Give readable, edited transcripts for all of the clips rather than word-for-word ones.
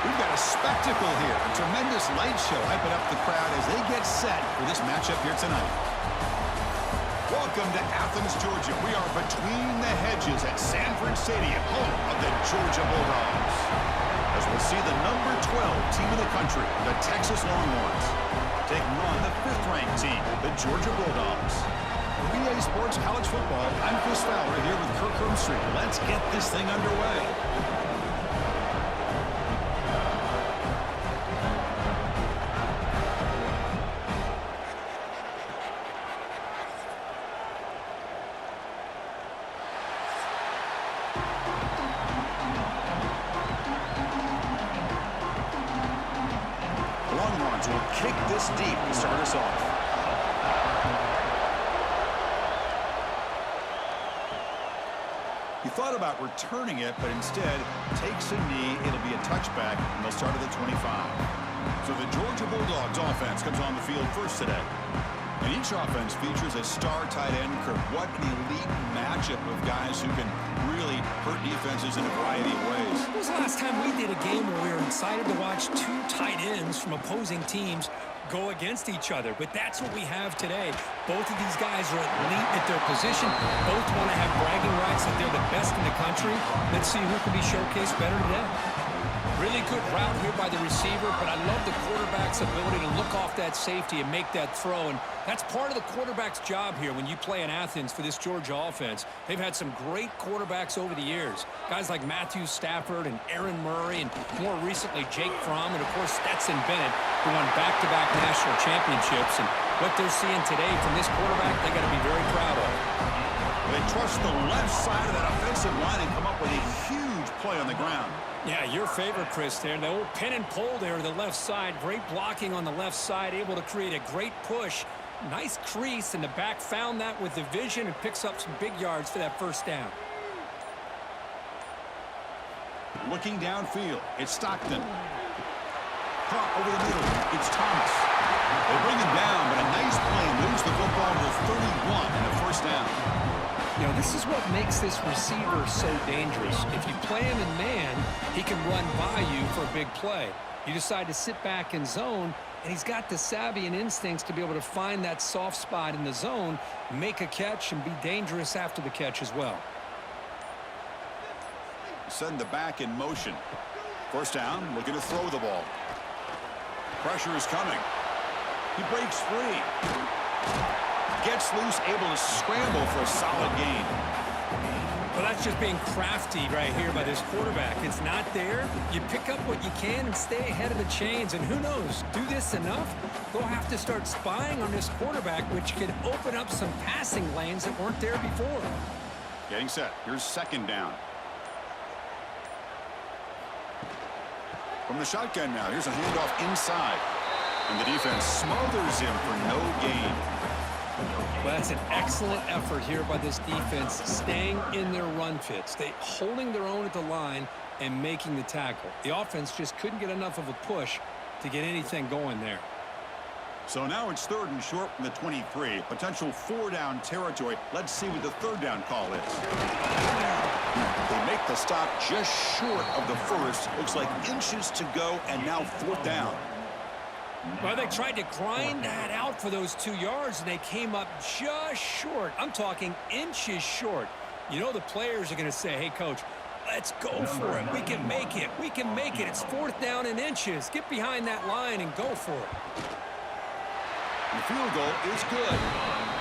We've got a spectacle here. A tremendous light show hyping up the crowd as they get set for this matchup here tonight. Welcome to Athens, Georgia. We are between the hedges at Sanford Stadium, home of the Georgia Bulldogs. As we'll see the number 12 team in the country, the Texas Longhorns, taking on the 5th-ranked team, the Georgia Bulldogs. For EA Sports College Football, I'm Chris Fowler here with Kirk Herbstreit. Let's get this thing underway. Longhorns will kick this deep to start us off. He thought about returning it, but instead takes a knee. It'll be a touchback, and they'll start at the 25. So the Georgia Bulldogs offense comes on the field first today. And each offense features a star tight end. Kirk, what an elite matchup of guys who can really hurt defenses in a variety of ways. When was the last time we did a game where we were excited to watch two tight ends from opposing teams go against each other? But that's what we have today. Both of these guys are elite at their position. Both want to have bragging rights that they're the best in the country. Let's see who can be showcased better today. Really good route here by the receiver, but I love the quarterback's ability to look off that safety and make that throw. And that's part of the quarterback's job here when you play in Athens for this Georgia offense. They've had some great quarterbacks over the years. Guys like Matthew Stafford and Aaron Murray, and more recently Jake Fromm, and of course Stetson Bennett, who won back-to-back national championships. And what they're seeing today from this quarterback, they got to be very proud of. They trust the left side of that offensive line and come up with a huge play on the ground. Yeah, your favorite, Chris, there. The old pin and pull there to the left side. Great blocking on the left side, able to create a great push. Nice crease, and the back found that with the vision and picks up some big yards for that first down. Looking downfield, it's Stockton. Caught over the middle, it's Thomas. They bring him down, but a nice play moves the football to the 31 and a first down. You know, this is what makes this receiver so dangerous. If you play him in man, he can run by you for a big play. You decide to sit back in zone, and he's got the savvy and instincts to be able to find that soft spot in the zone, make a catch, and be dangerous after the catch as well. Send the back in motion. First down, looking to throw the ball. Pressure is coming. He breaks free. Gets loose, able to scramble for a solid gain. Well, that's just being crafty right here by this quarterback. It's not there. You pick up what you can and stay ahead of the chains. And who knows, do this enough, they'll have to start spying on this quarterback, which can open up some passing lanes that weren't there before. Getting set. Here's second down. From the shotgun now, here's a handoff inside. And the defense smothers him for no gain. Well, that's an excellent effort here by this defense, staying in their run fits. They holding their own at the line and making the tackle. The offense just couldn't get enough of a push to get anything going there. So now it's 3rd and short from the 23. Potential 4-down territory. Let's see what the 3rd down call is. They make the stop just short of the first. Looks like inches to go, and now 4th down. Well, they tried to grind that out for those 2 yards, and they came up just short. I'm talking inches short. You know the players are going to say, hey, Coach, let's go for it. We can make it. We can make it. It's 4th down in inches. Get behind that line and go for it. The field goal is good.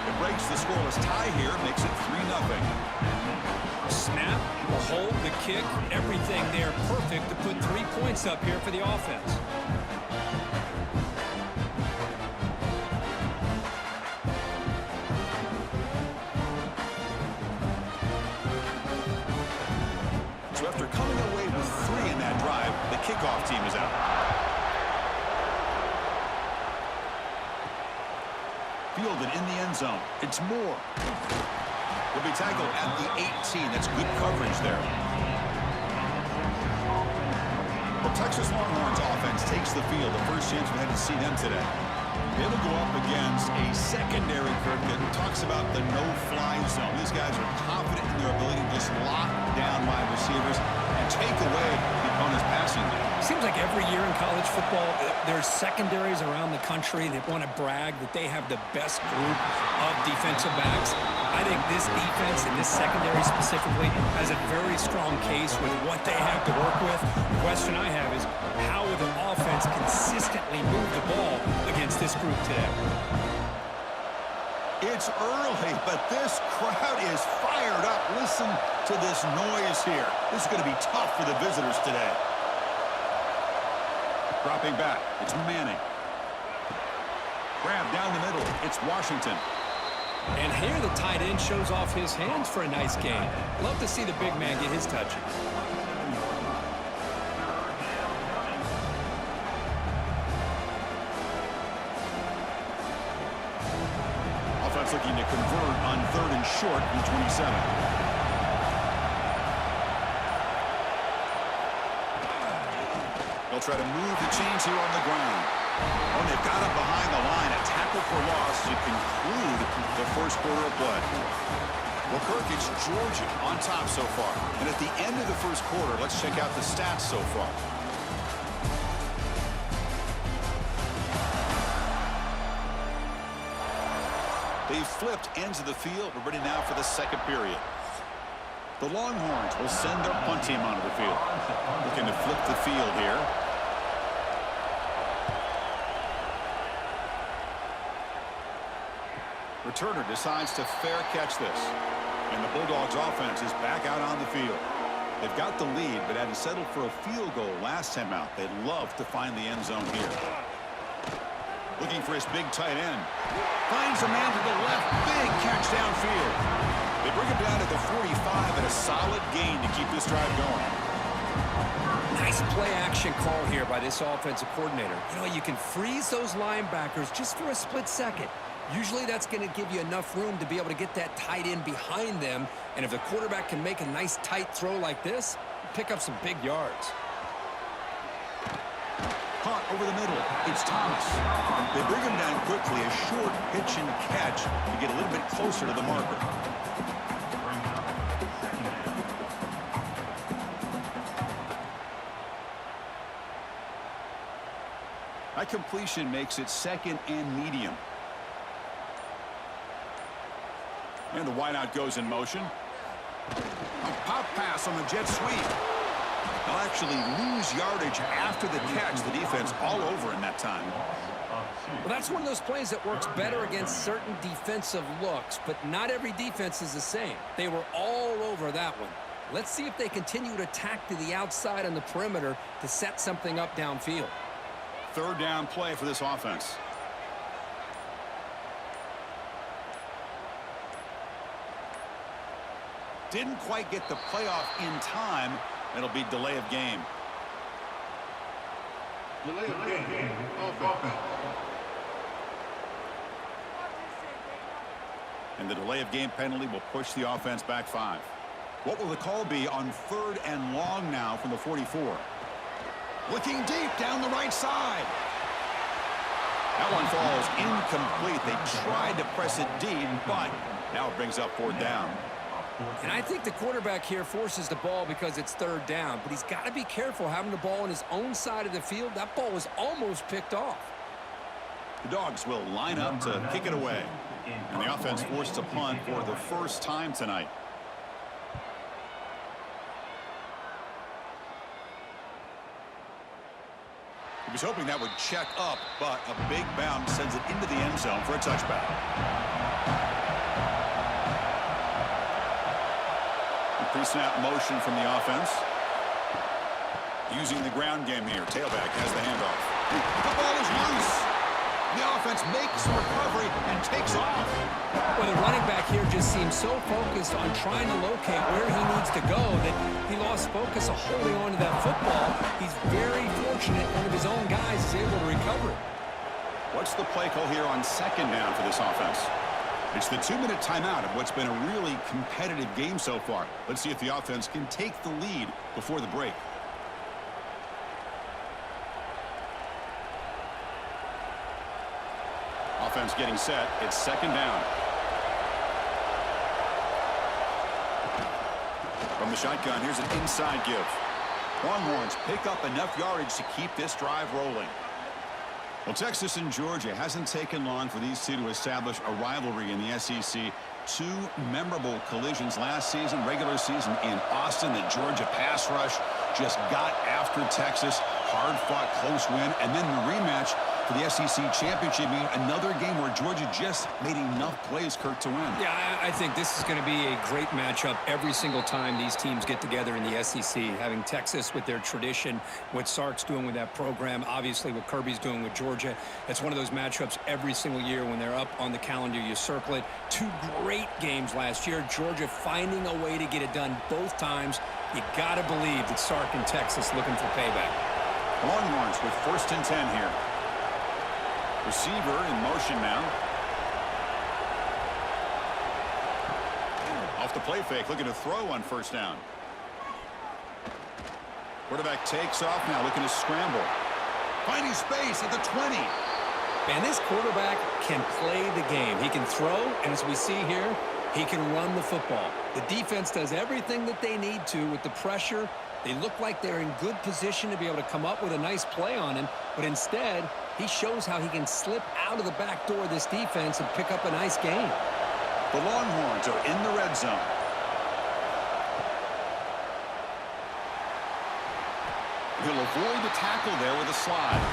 It breaks the scoreless tie here, makes it 3-0. Snap, the hold, the kick, everything there perfect to put 3 points up here for the offense. So after coming away with 3 in that drive, the kickoff team is out. Fielded in the end zone. It's Moore. Will be tackled at the 18. That's good coverage there. The Texas Longhorns offense takes the field. The first chance we had to see them today. It'll go up against a secondary, Kirk, that talks about the no-fly zone. These guys are confident in their ability to just lock down wide receivers and take away the opponent's passing game. Seems like every year in college football, there's secondaries around the country that want to brag that they have the best group of defensive backs. I think this defense and this secondary specifically has a very strong case with what they have to work with. The question I have is, how will the offense consistently move the ball against this group today? It's early, but this crowd is fired up. Listen to this noise here. This is going to be tough for the visitors today. Dropping back, it's Manning. Grab down the middle, it's Washington. And here the tight end shows off his hands for a nice gain. Love to see the big man get his touches. Offense looking to convert on 3rd and short from 27. They'll try to move the chains here on the ground. Oh, they've got him behind the line. A tackle for loss to conclude the first quarter of play. Well, Kirk, it's Georgia on top so far. And at the end of the first quarter, let's check out the stats so far. They've flipped ends of the field. We're ready now for the second period. The Longhorns will send their punt team onto the field. Looking to flip the field here. Returner decides to fair catch this. And the Bulldogs offense is back out on the field. They've got the lead, but hadn't settled for a field goal last time out. They'd love to find the end zone here. Looking for his big tight end. Finds a man to the left. Big catch downfield. They bring him down to the 45 and a solid gain to keep this drive going. Nice play-action call here by this offensive coordinator. You know, you can freeze those linebackers just for a split second. Usually that's going to give you enough room to be able to get that tight end behind them. And if the quarterback can make a nice tight throw like this, pick up some big yards. Caught over the middle. It's Thomas. They bring him down quickly. A short pitch and catch to get a little bit closer to the marker. That completion makes it 2nd and medium. And the wideout goes in motion. A pop pass on the jet sweep. They'll actually lose yardage after the catch. The defense all over in that time. Well, that's one of those plays that works better against certain defensive looks, but not every defense is the same. They were all over that one. Let's see if they continue to attack to the outside on the perimeter to set something up downfield. 3rd down play for this offense. Didn't quite get the playoff in time. It'll be delay of game. Delay of game. Offense. And the delay of game penalty will push the offense back 5. What will the call be on 3rd and long now from the 44? Looking deep down the right side. That one falls incomplete. They tried to press it deep, but now it brings up 4th down. And I think the quarterback here forces the ball because it's 3rd down, but he's got to be careful having the ball on his own side of the field. That ball was almost picked off. The Dogs will line up to kick it away. And the offense forced to punt for the first time tonight. He was hoping that would check up, but a big bounce sends it into the end zone for a touchback. Pre-snap motion from the offense. Using the ground game here. Tailback has the handoff. The ball is loose. The offense makes a recovery and takes off. Well, the running back here just seems so focused on trying to locate where he needs to go that he lost focus of holding on to that football. He's very fortunate one of his own guys is able to recover it. What's the play call here on 2nd down for this offense? It's the 2-minute timeout of what's been a really competitive game so far. Let's see if the offense can take the lead before the break. Offense getting set. It's 2nd down. From the shotgun, here's an inside give. Longhorns pick up enough yardage to keep this drive rolling. Well, Texas and Georgia hasn't taken long for these two to establish a rivalry in the SEC. Two memorable collisions last season, regular season in Austin. The Georgia pass rush just got after Texas. Hard-fought, close win. And then the rematch for the SEC championship game. Another game where Georgia just made enough plays, Kirk, to win. Yeah, I think this is going to be a great matchup every single time these teams get together in the SEC. Having Texas with their tradition, what Sark's doing with that program, obviously what Kirby's doing with Georgia. That's one of those matchups every single year when they're up on the calendar. You circle it. Two great games last year. Georgia finding a way to get it done both times. You got to believe that Sark and Texas looking for payback. Longhorns with 1st and 10 here. Receiver in motion now. Off the play fake, looking to throw on 1st down. Quarterback takes off now, looking to scramble. Finding space at the 20. Man, this quarterback can play the game. He can throw, and as we see here, he can run the football. The defense does everything that they need to with the pressure. They look like they're in good position to be able to come up with a nice play on him, but instead, he shows how he can slip out of the back door of this defense and pick up a nice gain. The Longhorns are in the red zone. He'll avoid the tackle there with a slide.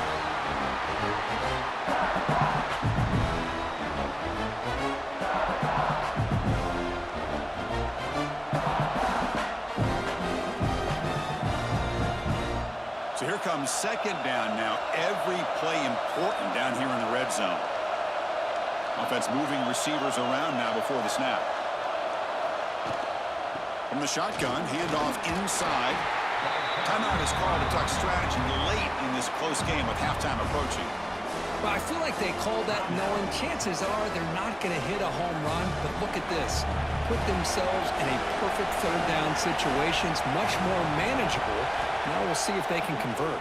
So here comes 2nd down now. Every play important down here in the red zone. Offense moving receivers around now before the snap. From the shotgun, handoff inside. Timeout is called to talk strategy late in this close game with halftime approaching. Well, I feel like they called that knowing chances are they're not going to hit a home run, but look at this. Put themselves in a perfect 3rd down situation. It's much more manageable. Now we'll see if they can convert.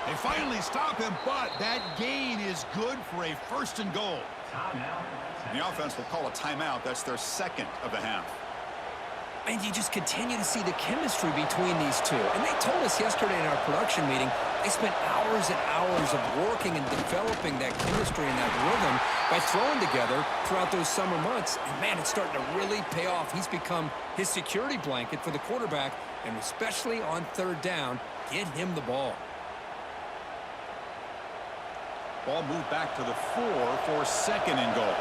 They finally stop him, but that gain is good for a 1st and goal. And the offense will call a timeout. That's their 2nd of the half. And you just continue to see the chemistry between these two. And they told us yesterday in our production meeting, they spent hours and hours of working and developing that chemistry and that rhythm by throwing together throughout those summer months. And, man, it's starting to really pay off. He's become his security blanket for the quarterback, and especially on 3rd down, get him the ball. Ball moved back to the 4 for 2nd and goal.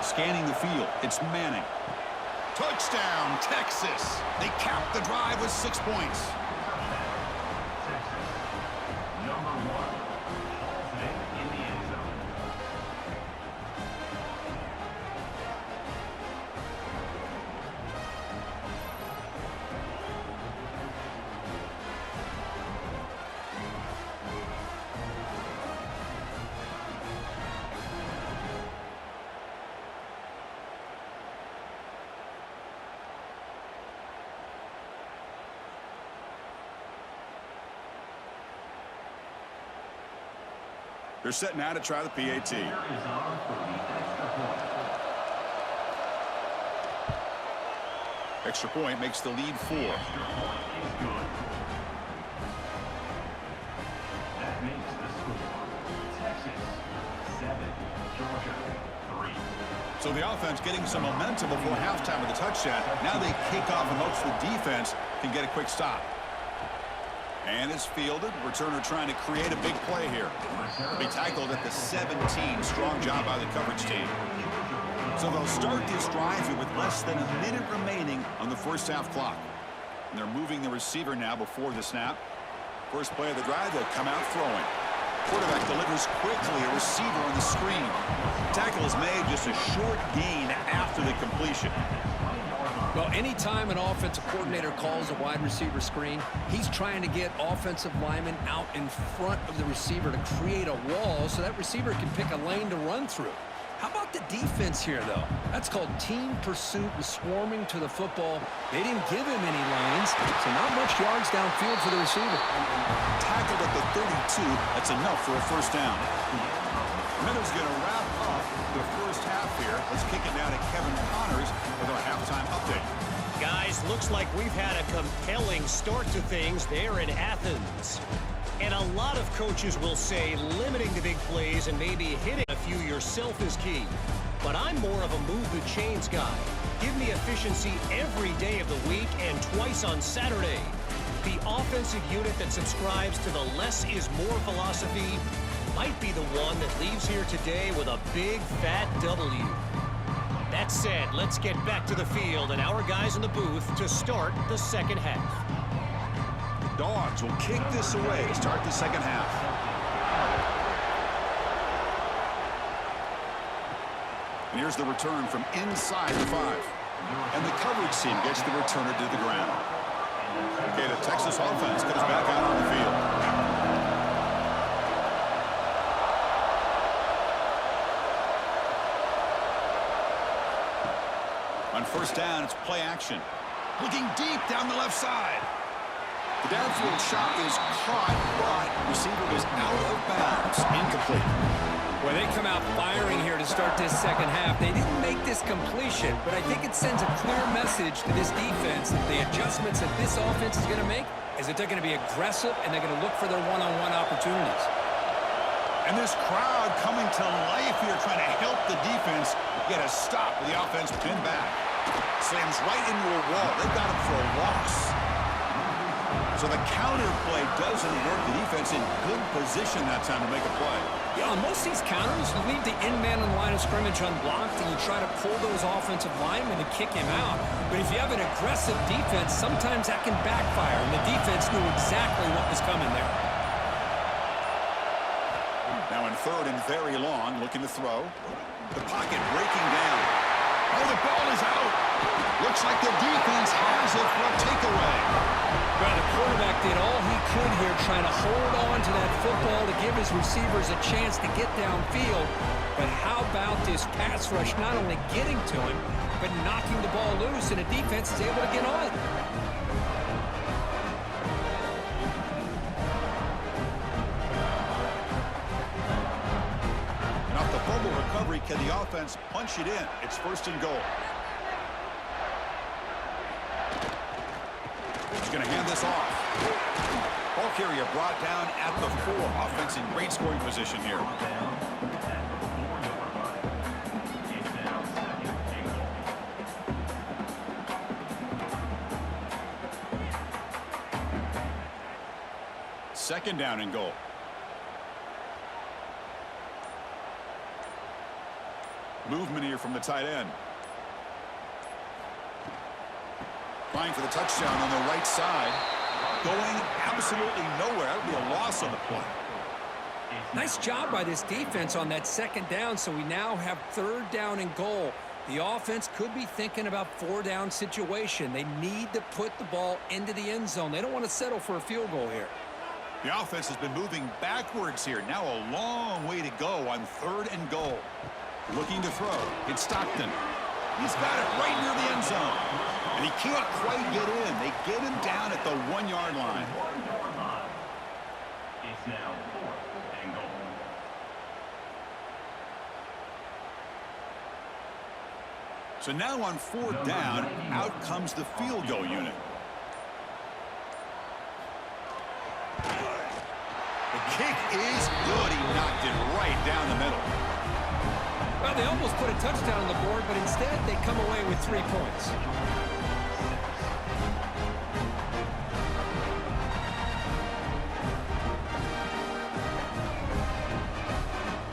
Scanning the field, it's Manning. Touchdown, Texas. They cap the drive with 6 points. They're set now to try the PAT. Extra point makes the lead 4. That makes the score Texas 7, Georgia 3. So the offense getting some momentum before halftime with a touchdown. Now they kick off in hopes the defense can get a quick stop. And it's fielded. Returner trying to create a big play here. He'll be tackled at the 17. Strong job by the coverage team. So they'll start this drive here with less than a minute remaining on the 1st half clock. And they're moving the receiver now before the snap. First play of the drive, they'll come out throwing. Quarterback delivers quickly, a receiver on the screen. Tackle is made, just a short gain after the completion. Well, anytime an offensive coordinator calls a wide receiver screen, he's trying to get offensive linemen out in front of the receiver to create a wall so that receiver can pick a lane to run through. How about the defense here, though? That's called team pursuit and swarming to the football. They didn't give him any lanes, so not much yards downfield for the receiver. Tackled at the 32. That's enough for a 1st down. Miller's going to wrap up the 1st half here. Let's kick it now to Kevin Connors with our halftime update. Guys, looks like we've had a compelling start to things there in Athens. And a lot of coaches will say limiting the big plays and maybe hitting a few yourself is key. But I'm more of a move the chains guy. Give me efficiency every day of the week and twice on Saturday. The offensive unit that subscribes to the less is more philosophy might be the one that leaves here today with a big fat W. That said, let's get back to the field and our guys in the booth to start the second half. The Dogs will kick this away to start the second half. And here's the return from inside the 5. And the coverage team gets the returner to the ground. Okay, the Texas offense comes back out on the field. On first down, it's play action. Looking deep down the left side. The downfield shot is caught, but receiver is out of bounds. Incomplete. Well, they come out firing here to start this second half. They didn't make this completion, but I think it sends a clear message to this defense that the adjustments that this offense is going to make is that they're going to be aggressive and they're going to look for their one-on-one opportunities. And this crowd coming to life here trying to help the defense get a stop with the offense pinned back. Slams right into a wall. They've got him for a loss. So the counter play doesn't work. The defense in good position that time to make a play. Yeah, on most of these counters, you leave the in-man in the line of scrimmage unblocked and you try to pull those offensive linemen and kick him out. But if you have an aggressive defense, sometimes that can backfire, and the defense knew exactly what was coming there. Now in third and very long, looking to throw. The pocket breaking down. Oh, the ball is out. Looks like the defense has it for a takeaway. Well, the quarterback did all he could here trying to hold on to that football to give his receivers a chance to get downfield. But how about this pass rush not only getting to him, but knocking the ball loose, and the defense is able to get on. And off the fumble recovery, can the offense punch it in? It's first and goal. Going to hand this off. Ball carrier brought down at the 4. Offense in great scoring position here. Second down and goal. Movement here from the tight end. Trying for the touchdown on the right side. Going absolutely nowhere. That would be a loss on the play. Nice job by this defense on that second down, so we now have third down and goal. The offense could be thinking about 4-down situation. They need to put the ball into the end zone. They don't want to settle for a field goal here. The offense has been moving backwards here. Now a long way to go on third and goal. Looking to throw. It's Stockton. He's got it right near the end zone. And he can't quite get in. They get him down at the 1-yard line. It's now 4th and goal. So now on 4th down, out comes the field goal unit. The kick is good. He knocked it right down the middle. Well, they almost put a touchdown on the board, but instead they come away with 3 points.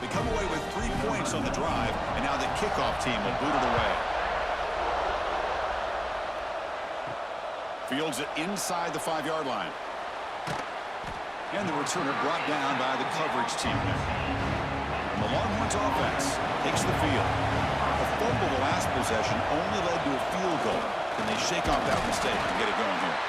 They come away with 3 points on the drive, and now the kickoff team will boot it away. Fields it inside the 5-yard line. And the returner brought down by the coverage team. The Longhorns offense takes the field. A fumble the last possession only led to a field goal. Can they shake off that mistake and get it going here?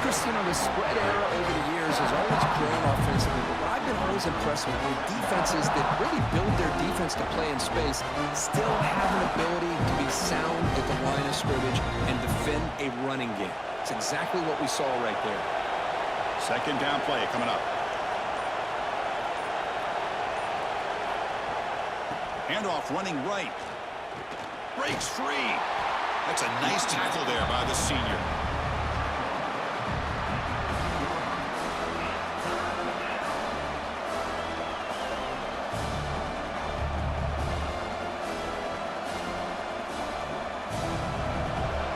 Chris, the spread era over the years has always grown offensively, but what I've been always impressed with defenses that really build their defense to play in space still have an ability to be sound at the line of scrimmage and defend a running game. It's exactly what we saw right there. Second down play coming up. Handoff running right. Breaks free. That's a nice tackle there by the senior.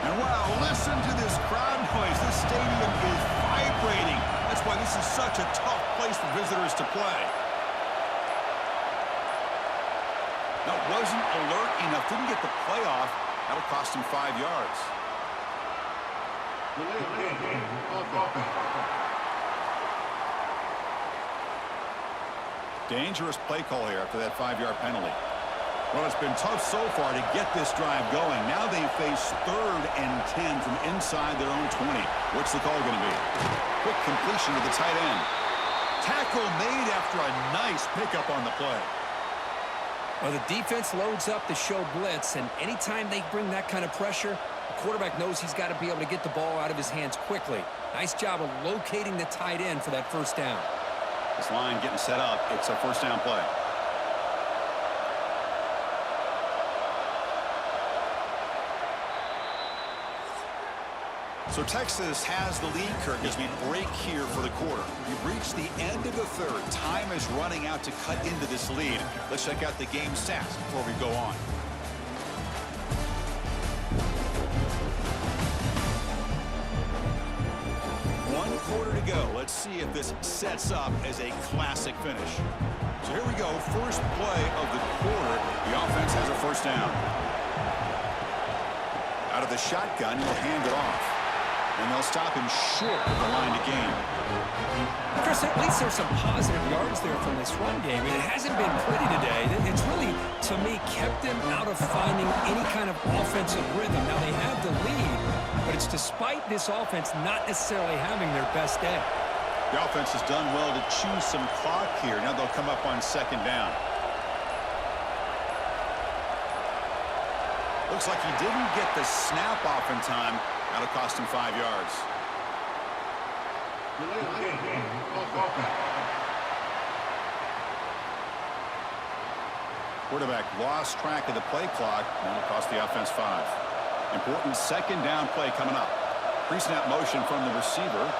And wow, listen to this crowd noise. This stadium is vibrating. That's why this is such a tough place for visitors to play. That wasn't alert enough. Didn't get the play off. That'll cost him 5 yards. Dangerous play call here after that 5-yard penalty. Well, it's been tough so far to get this drive going. Now they face 3rd and 10 from inside their own 20. What's the call going to be? Quick completion to the tight end. Tackle made after a nice pickup on the play. Well, the defense loads up to show blitz, and anytime they bring that kind of pressure, the quarterback knows he's got to be able to get the ball out of his hands quickly. Nice job of locating the tight end for that first down. This line getting set up. It's a first down play. So Texas has the lead, Kirk, as we break here for the quarter. We've reached the end of the third. Time is running out to cut into this lead. Let's check out the game stats before we go on. One quarter to go. Let's see if this sets up as a classic finish. So here we go. First play of the quarter. The offense has a first down. Out of the shotgun, he'll hand it off. And they'll stop him short of the line to gain. Chris, at least there's some positive yards there from this run game. It hasn't been pretty today. It's really, to me, kept them out of finding any kind of offensive rhythm. Now, they have the lead, but it's despite this offense not necessarily having their best day. The offense has done well to chew some clock here. Now they'll come up on second down. Looks like he didn't get the snap off in time. That'll cost him 5 yards. Quarterback lost track of the play clock, and it'll cost the offense 5. Important second down play coming up. Pre-snap motion from the receiver.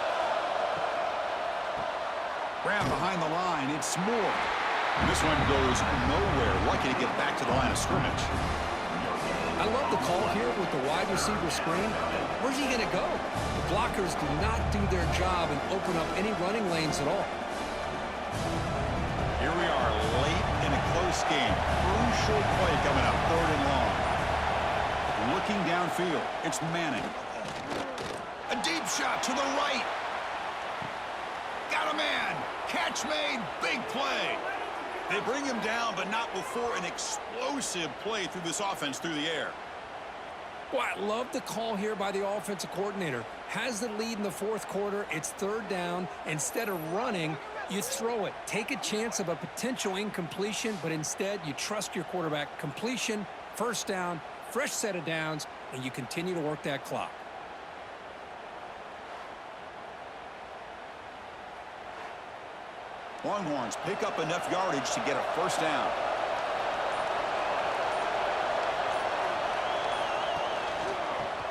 Grab behind the line. It's Moore. And this one goes nowhere. Lucky to get back to the line of scrimmage. I love the call here with the wide receiver screen. Where's he going to go? The blockers do not do their job and open up any running lanes at all. Here we are late in a close game. Crucial play coming up, 3rd and long. Looking downfield, it's Manning. A deep shot to the right. Got a man. Catch made. Big play. They bring him down, but not before an explosive play through this offense through the air. Boy, I love the call here by the offensive coordinator. Has the lead in the 4th quarter. It's 3rd down. Instead of running, you throw it. Take a chance of a potential incompletion, but instead you trust your quarterback. Completion, first down, fresh set of downs, and you continue to work that clock. Longhorns pick up enough yardage to get a first down.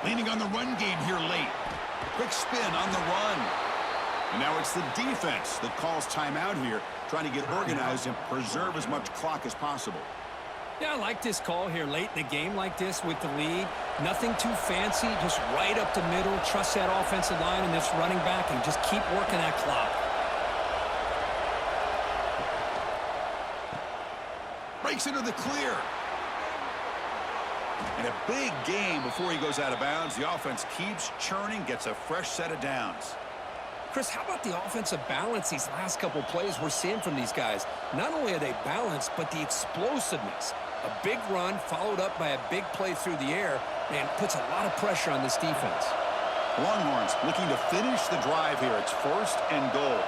Leaning on the run game here late. Quick spin on the run. And now it's the defense that calls timeout here, trying to get organized and preserve as much clock as possible. Yeah, I like this call here late in the game like this with the lead. Nothing too fancy, just right up the middle. Trust that offensive line and this running back and just keep working that clock. Breaks into the clear. And a big game before he goes out of bounds. The offense keeps churning, gets a fresh set of downs. Chris, how about the offensive balance these last couple plays we're seeing from these guys? Not only are they balanced, but the explosiveness. A big run followed up by a big play through the air, man, puts a lot of pressure on this defense. Longhorns looking to finish the drive here. It's 1st and goal.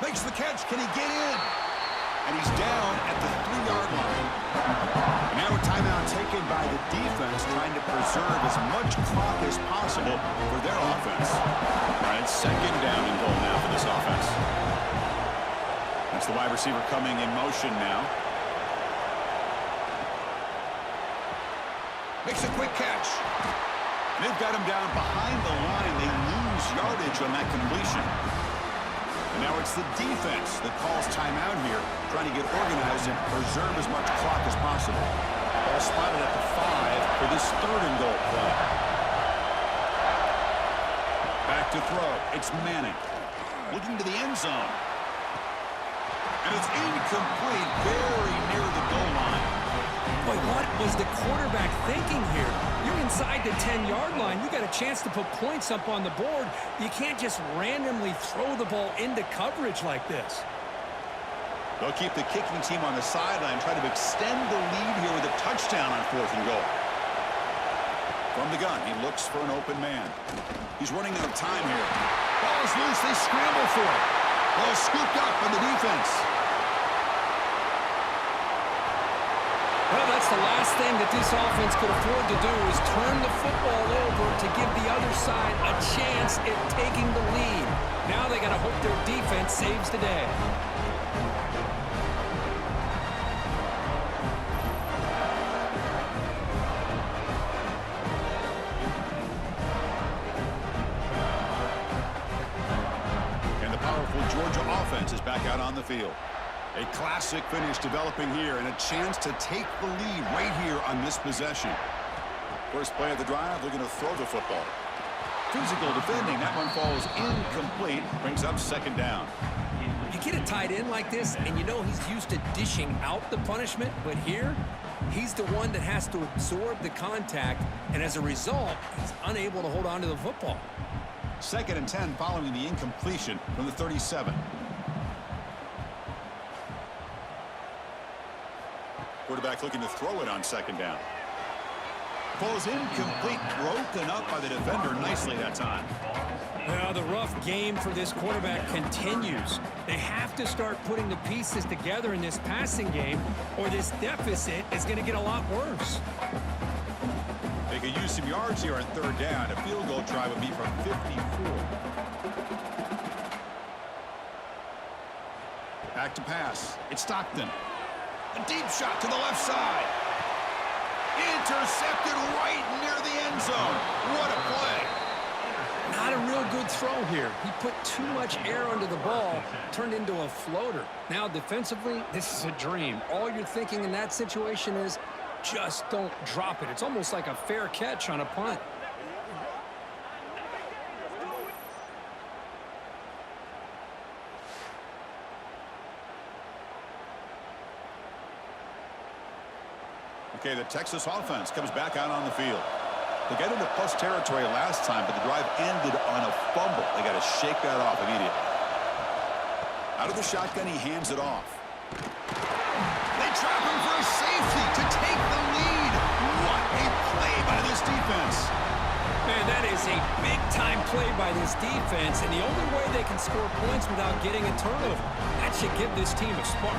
Makes the catch. Can he get in? And he's down at the 3-yard line. And now a timeout taken by the defense, trying to preserve as much clock as possible for their offense. All right, 2nd down and goal now for this offense. That's the wide receiver coming in motion now. Makes a quick catch. And they've got him down behind the line. They lose yardage on that completion. And now it's the defense that calls timeout here, trying to get organized and preserve as much clock as possible. Ball spotted at the 5 for this 3rd and goal play. Back to throw. It's Manning. Looking to the end zone. And it's incomplete, very near the goal line. Boy, what was the quarterback thinking here? You're inside the 10-yard line. You got a chance to put points up on the board. You can't just randomly throw the ball into coverage like this. They'll keep the kicking team on the sideline, try to extend the lead here with a touchdown on 4th and goal. From the gun, he looks for an open man. He's running out of time here. Ball is loose. They scramble for it. Ball scooped up by the defense. Well, that's the last thing that this offense could afford to do is turn the football over to give the other side a chance at taking the lead. Now they got to hope their defense saves the day. And the powerful Georgia offense is back out on the field. A classic finish developing here and a chance to take the lead right here on this possession. First play of the drive, looking to throw the football. Physical defending, that one falls incomplete, brings up 2nd down. You get a tight end like this, and you know he's used to dishing out the punishment, but here, he's the one that has to absorb the contact, and as a result, he's unable to hold on to the football. 2nd and 10 following the incompletion from the 37. Quarterback looking to throw it on 2nd down. Falls incomplete, broken up by the defender nicely that time. Well, the rough game for this quarterback continues. They have to start putting the pieces together in this passing game, or this deficit is going to get a lot worse. They could use some yards here on 3rd down. A field goal try would be from 54. Back to pass. It's Stockton. A deep shot to the left side. Intercepted right near the end zone. What a play. Not a real good throw here. He put too much air under the ball, turned into a floater. Now, defensively, this is a dream. All you're thinking in that situation is just don't drop it. It's almost like a fair catch on a punt. Okay, the Texas offense comes back out on the field. They got into plus territory last time, but the drive ended on a fumble. They got to shake that off immediately. Out of the shotgun, he hands it off. They trap him for a safety to take the lead. What a play by this defense. Man, that is a big-time play by this defense, and the only way they can score points without getting a turnover. That should give this team a spark.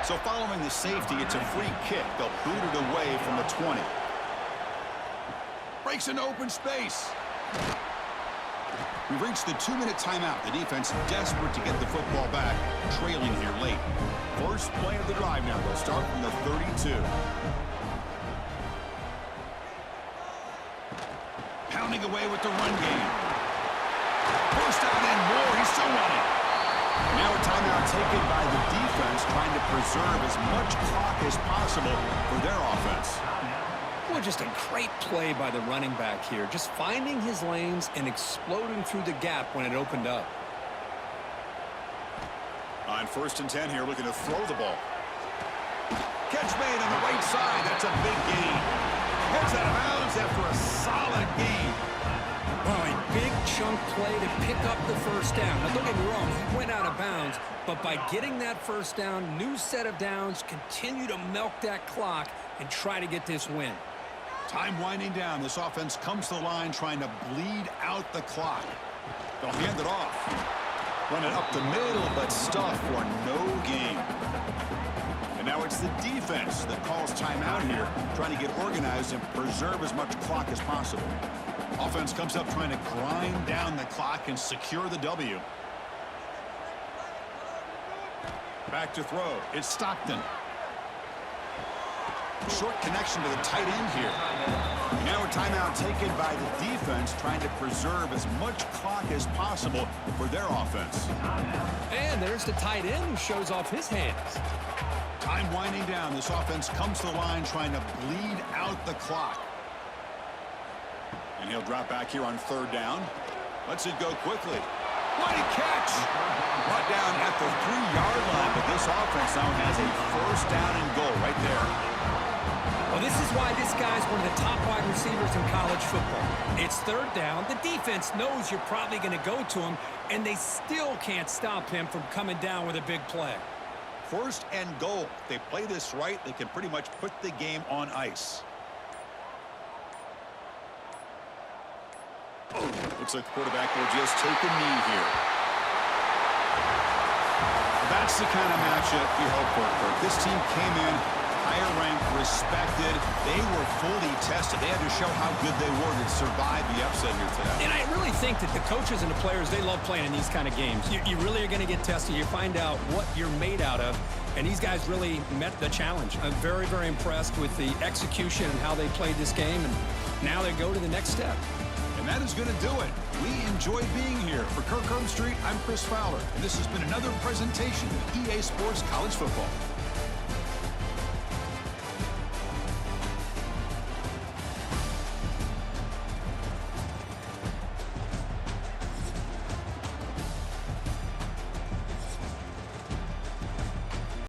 So following the safety, it's a free kick. They'll boot it away from the 20. Breaks into open space. We've reached the 2-minute timeout. The defense desperate to get the football back, trailing here late. First play of the drive now. They'll start from the 32. Pounding away with the run game. First out and more. He's still running. Now a timeout taken by the defense, trying to preserve as much clock as possible for their offense. Boy, just a great play by the running back here. Just finding his lanes and exploding through the gap when it opened up. On 1st and 10 here, looking to throw the ball. Catch made on the right side. That's a big gain. Heads out of bounds after a solid gain. Oh, a big chunk play to pick up the first down. Now, don't get me wrong, he went out of bounds, but by getting that first down, new set of downs, continue to milk that clock and try to get this win. Time winding down. This offense comes to the line trying to bleed out the clock. They'll hand it off. Run it up the middle, but stuff for no gain. And Now it's the defense that calls timeout here, trying to get organized and preserve as much clock as possible. Offense comes up trying to grind down the clock and secure the W. Back to throw. It's Stockton. Short connection to the tight end here. Now a timeout taken by the defense, trying to preserve as much clock as possible for their offense. And there's the tight end who shows off his hands. Time winding down. This offense comes to the line trying to bleed out the clock. And he'll drop back here on third down. Lets it go quickly. What a catch! Brought down at the 3-yard line, but this offense now has a first down and goal right there. Well, this is why this guy's one of the top wide receivers in college football. It's third down. The defense knows you're probably going to go to him, and they still can't stop him from coming down with a big play. First and goal. If they play this right, they can pretty much put the game on ice. Looks like the quarterback will just take a knee here. That's the kind of matchup you hope for. This team came in higher ranked, respected. They were fully tested. They had to show how good they were to survive the upset here today. And I really think that the coaches and the players, they love playing in these kind of games. You really are going to get tested. You find out what you're made out of. And these guys really met the challenge. I'm very, very impressed with the execution and how they played this game. And now they go to the next step. And that is going to do it. We enjoy being here. For Kirk Herbstreit, I'm Chris Fowler. And this has been another presentation of EA Sports College Football.